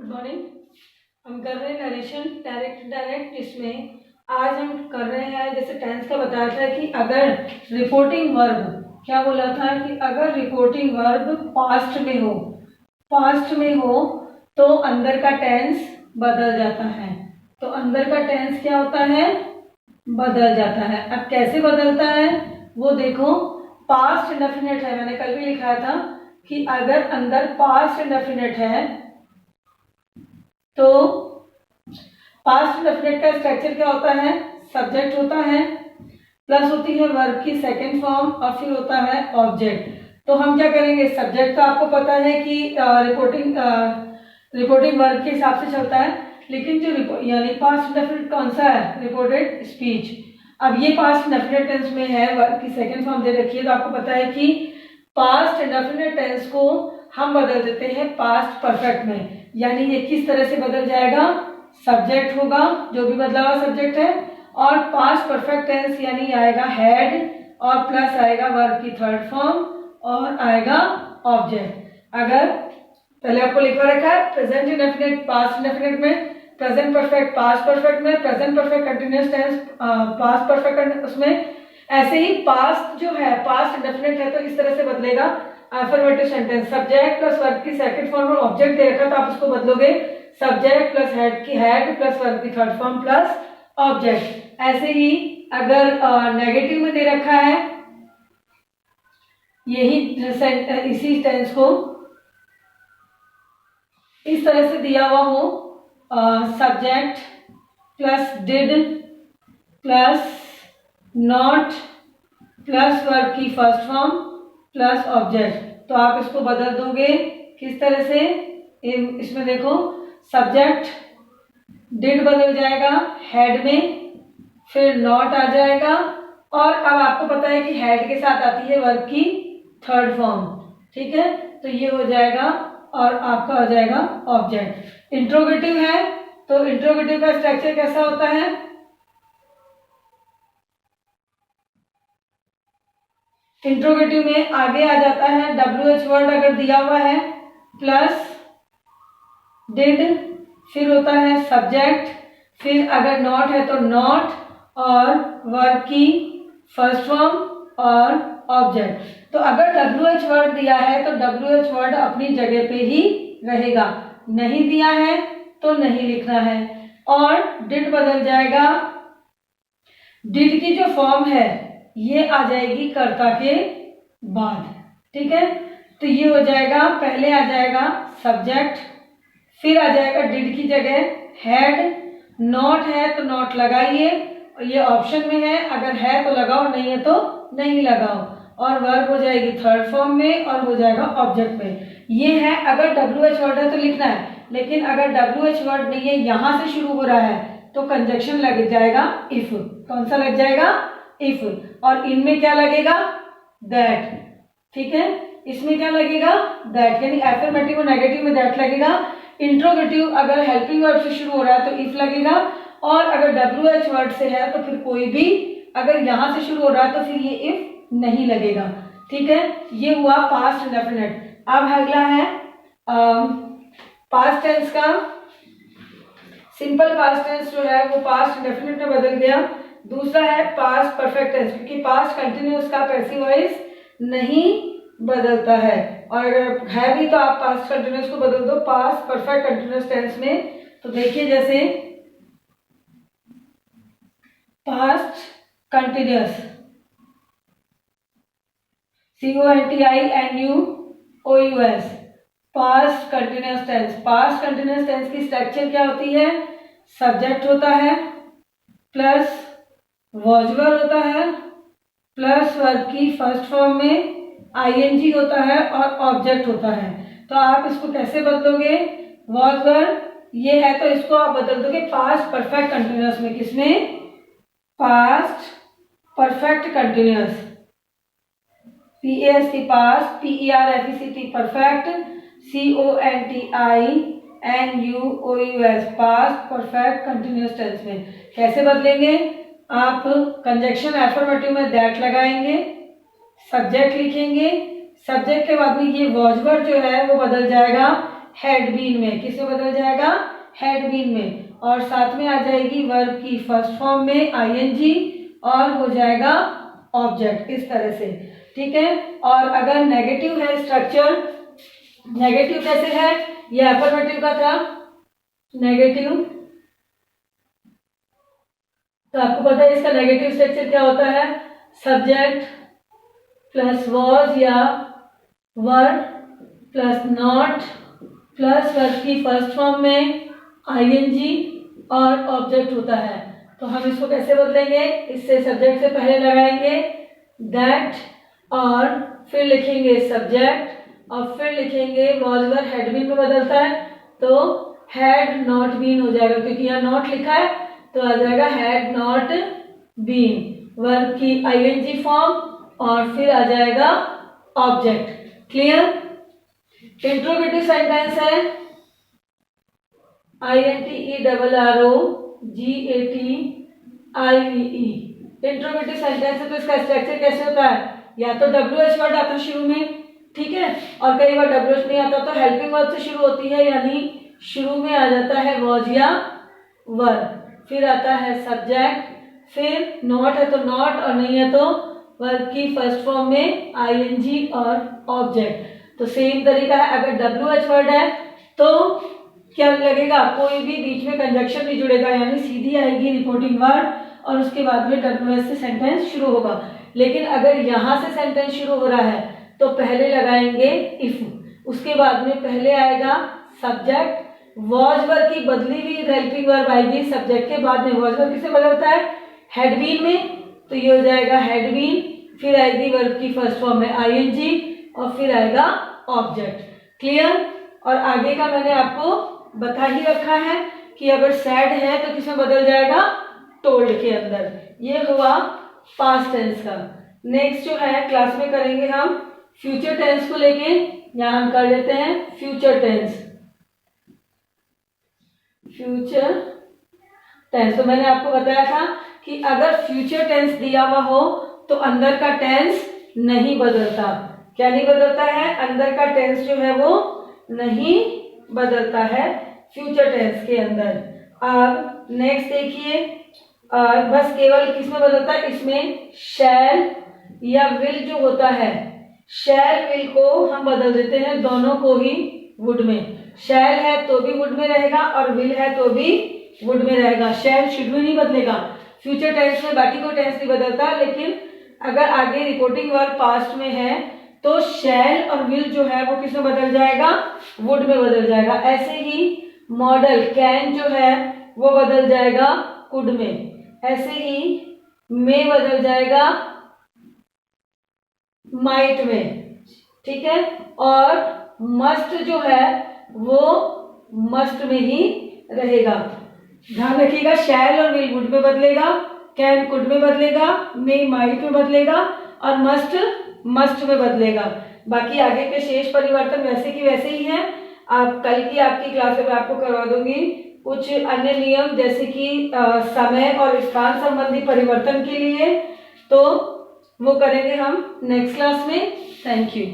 Good morning. हम कर रहे हैं नरेशन डायरेक्ट इसमें आज हम कर रहे हैं जैसे टेंस का बताया था कि अगर रिपोर्टिंग वर्ब क्या बोला था कि अगर रिपोर्टिंग वर्ब पास्ट में हो तो अंदर का टेंस बदल जाता है। तो अंदर का टेंस क्या होता है, बदल जाता है। अब कैसे बदलता है वो देखो। पास्ट इंडेफिनिट है, मैंने कल भी लिखा था कि अगर अंदर पास्ट इंडेफिनिट है तो पास्ट इंडेफिनिट का स्ट्रक्चर क्या होता है, सब्जेक्ट होता है, प्लस होती है वर्ब की सेकंड फॉर्म और फिर होता है ऑब्जेक्ट। तो हम क्या करेंगे, सब्जेक्ट तो आपको पता है कि रिपोर्टिंग वर्ब के हिसाब से चलता है, लेकिन जो यानी पास्ट इंडेफिनिट कौन सा है, रिपोर्टेड स्पीच। अब ये पास्ट इंडेफिनिट टेंस में है, वर्ब की सेकंड फॉर्म दे रखी है, तो आपको पता है कि पास्ट इंडेफिनिट टेंस को हम बदल देते हैं पास्ट परफेक्ट में। यानी ये किस तरह से बदल जाएगा, सब्जेक्ट होगा जो भी बदला हुआ सब्जेक्ट है, और पास्ट परफेक्ट टेंस यानी आएगा हैड और प्लस आएगा वर्ब की थर्ड फॉर्म और आएगा ऑब्जेक्ट। अगर पहले आपको लिखा रखा है प्रेजेंट इंडेफिनिट पास्ट इंडेफिनिट में, प्रेजेंट परफेक्ट पास्ट परफेक्ट में, present perfect continuous tense past perfect उसमें, ऐसे ही पास्ट जो है पास्ट इंडेफिनिट है तो इस तरह से बदलेगा affirmative sentence. Subject plus verb की सेकंड फॉर्म और ऑब्जेक्ट दे रखा तो आप उसको बदलोगे सब्जेक्ट प्लस हेड की हेड प्लस वर्ब की थर्ड फॉर्म प्लस ऑब्जेक्ट। ऐसे ही अगर नेगेटिव में दे रखा है यही इसी टेंस को इस तरह से दिया हुआ हो, subject plus did plus not plus verb की फर्स्ट फॉर्म प्लस ऑब्जेक्ट, तो आप इसको बदल दोगे किस तरह से। इसमें देखो सब्जेक्ट डिड बदल जाएगा हेड में, फिर नॉट आ जाएगा, और अब आपको पता है कि हेड के साथ आती है वर्ब की थर्ड फॉर्म, ठीक है। तो ये हो जाएगा और आपका हो जाएगा ऑब्जेक्ट। इंट्रोगेटिव है तो इंट्रोगेटिव का स्ट्रक्चर कैसा होता है, इंट्रोगेटिव में आगे आ जाता है WH वर्ड अगर दिया हुआ है प्लस डिड, फिर होता है सब्जेक्ट, फिर अगर नॉट है तो नॉट और वर्ब की फर्स्ट फॉर्म और ऑब्जेक्ट। तो अगर WH वर्ड दिया है तो WH वर्ड अपनी जगह पे ही रहेगा, नहीं दिया है तो नहीं लिखना है। और डिड बदल जाएगा, डिड की जो फॉर्म है ये आ जाएगी कर्ता के बाद, ठीक है। तो ये हो जाएगा, पहले आ जाएगा सब्जेक्ट, फिर आ जाएगा डिड की जगह हैड, नॉट है तो नॉट लगाइए, ये ऑप्शन में है, अगर है तो लगाओ नहीं है तो नहीं लगाओ, और वर्ब हो जाएगी थर्ड फॉर्म में और हो जाएगा ऑब्जेक्ट में। ये है अगर WH वर्ड है तो लिखना है, लेकिन अगर WH वर्ड नहीं है यहां से शुरू हो रहा है तो कंजक्शन लग जाएगा इफ। कौन सा लग जाएगा, इफ, और इनमें क्या लगेगा, दैट, ठीक है। इसमें क्या लगेगा, दैट, यानी एफर्मेटिव और नेगेटिव में दैट लगेगा। इंट्रोगेटिव अगर हेल्पिंग वर्ब से शुरू हो रहा है तो इफ लगेगा, और अगर WH वर्ड से है तो फिर कोई भी अगर यहां से शुरू हो रहा है तो फिर ये इफ नहीं लगेगा, ठीक है। ये हुआ पास्ट इंडेफिनिट। अब अगला है पास्ट टेंस का। सिंपल पास्ट टेंस जो है वो पास्ट इंडेफिनिट में बदल गया। दूसरा है पास्ट परफेक्ट टेंस, क्योंकि पास्ट कंटिन्यूअस का पैसिव वॉइस नहीं बदलता है, और अगर है भी तो आप पास्ट कंटिन्यूअस को बदल दो पास्ट परफेक्ट कंटिन्यूअस टेंस में। तो देखिए जैसे past continuous CONTINUOUS, past continuous tense. Past continuous tense की स्ट्रक्चर क्या होती है, सब्जेक्ट होता है प्लस वॉजवर होता है प्लस वर्ब की फर्स्ट फॉर्म में ING होता है और ऑब्जेक्ट होता है। तो आप इसको कैसे बदलोगे, वॉजवर ये है तो इसको आप बदल दोगे पास्ट परफेक्ट कंटिन्यूअस में। किसमें, past perfect continuous, PAST past, PERFECT perfect, CONTINUOUS past perfect continuous tense में। कैसे बदलेंगे, आप कंजक्शन एफर्मेटिव में दैट लगाएंगे, सब्जेक्ट लिखेंगे, सब्जेक्ट के बाद में ये वॉजवर जो है वो बदल जाएगा हैड बीन में। किसमें बदल जाएगा? हैड बीन में। और साथ में आ जाएगी वर्ब की फर्स्ट फॉर्म में आईएनजी और हो जाएगा ऑब्जेक्ट, इस तरह से। ठीक है। और अगर नेगेटिव है स्ट्रक्चर, नेगेटिव कैसे है? ये अफर्मेटिव का था नेगेटिव, तो आपको पता है इसका नेगेटिव स्ट्रक्चर क्या होता है? सब्जेक्ट प्लस वॉज या वर प्लस नॉट प्लस वर्ब की फर्स्ट फॉर्म में आईएनजी और ऑब्जेक्ट होता है। तो हम इसको कैसे बदलेंगे? इससे सब्जेक्ट से पहले लगाएंगे दैट और फिर लिखेंगे सब्जेक्ट और फिर लिखेंगे वॉज वर हैड बीन में बदलता है तो हैड नॉट बीन हो जाएगा, क्योंकि यहाँ नॉट लिखा है तो आ जाएगा हैड नॉट बीन, वर्ब की आईएनजी फॉर्म और फिर आ जाएगा ऑब्जेक्ट। क्लियर? इंट्रोगेटिव सेंटेंस है INTERROGATIVE। इंट्रोगेटिव सेंटेंस है तो इसका स्ट्रक्चर कैसे होता है? या तो WH वर्ड आता है शुरू में, ठीक है, और कई बार WH नहीं आता तो हेल्पिंग वर्ब से शुरू होती है, यानी शुरू में आ जाता है वॉज या वर, फिर आता है सब्जेक्ट, फिर नॉट है तो नॉट और नहीं है तो वर्ब की फर्स्ट फॉर्म में आईएनजी और ऑब्जेक्ट। तो सेम तरीका है, अगर WH वर्ड है तो क्या लगेगा? कोई भी बीच में कंजक्शन नहीं जुड़ेगा, यानी सीधी आएगी रिपोर्टिंग वर्ड और उसके बाद में WH से सेंटेंस शुरू होगा। लेकिन अगर यहाँ से सेंटेंस शुरू हो रहा है तो पहले लगाएंगे इफ, उसके बाद में पहले आएगा सब्जेक्ट, वॉज वर्ब की बदली हुई हेल्पिंग वर्ब आएगी सब्जेक्ट के बाद में। वॉज वर्ब किसे बदलता है? हैड बीन में, तो ये हो जाएगा हैड बीन, फिर आएगी वर्ब की फर्स्ट फॉर्म में आईएनजी और फिर आएगा ऑब्जेक्ट। क्लियर? और आगे का मैंने आपको बता ही रखा है कि अगर सैड है तो किसमें बदल जाएगा? टोल्ड के अंदर। ये हुआ पास्ट टेंस का। नेक्स्ट जो है क्लास में करेंगे हम फ्यूचर टेंस को लेके, यहां हम कर लेते हैं फ्यूचर टेंस। फ्यूचर टेंस तो मैंने आपको बताया था कि अगर फ्यूचर टेंस दिया हुआ हो तो अंदर का टेंस नहीं बदलता। क्या नहीं बदलता है? अंदर का टेंस जो है वो नहीं बदलता है फ्यूचर टेंस के अंदर। अब नेक्स्ट देखिए, बस केवल किसमें बदलता है? इसमें शैल या विल जो होता है, शैल विल को हम बदल देते हैं दोनों को ही वुड में। शैल है तो भी वुड में रहेगा और विल है तो भी वुड में रहेगा, शैल शुड में नहीं बदलेगा। फ्यूचर टेंस में बाकी कोई टेंस नहीं बदलता, लेकिन अगर आगे रिपोर्टिंग वर्ब पास्ट में है तो शैल और विल जो है वो किसमें बदल जाएगा? वुड में बदल जाएगा। ऐसे ही मॉडल कैन जो है वो बदल जाएगा कुड में, ऐसे ही मे बदल जाएगा माइट में, ठीक है, और मस्ट जो है वो मस्ट में ही रहेगा। ध्यान रखिएगा, शैल और विल वुड में बदलेगा, कैन कुड में बदलेगा, मे माइट में बदलेगा और मस्ट मस्ट में बदलेगा। बाकी आगे के शेष परिवर्तन वैसे की वैसे ही हैं। आप कल की आपकी क्लास में आपको करवा दूंगी कुछ अन्य नियम, जैसे कि समय और स्थान संबंधी परिवर्तन के लिए, तो वो करेंगे हम नेक्स्ट क्लास में। Thank you.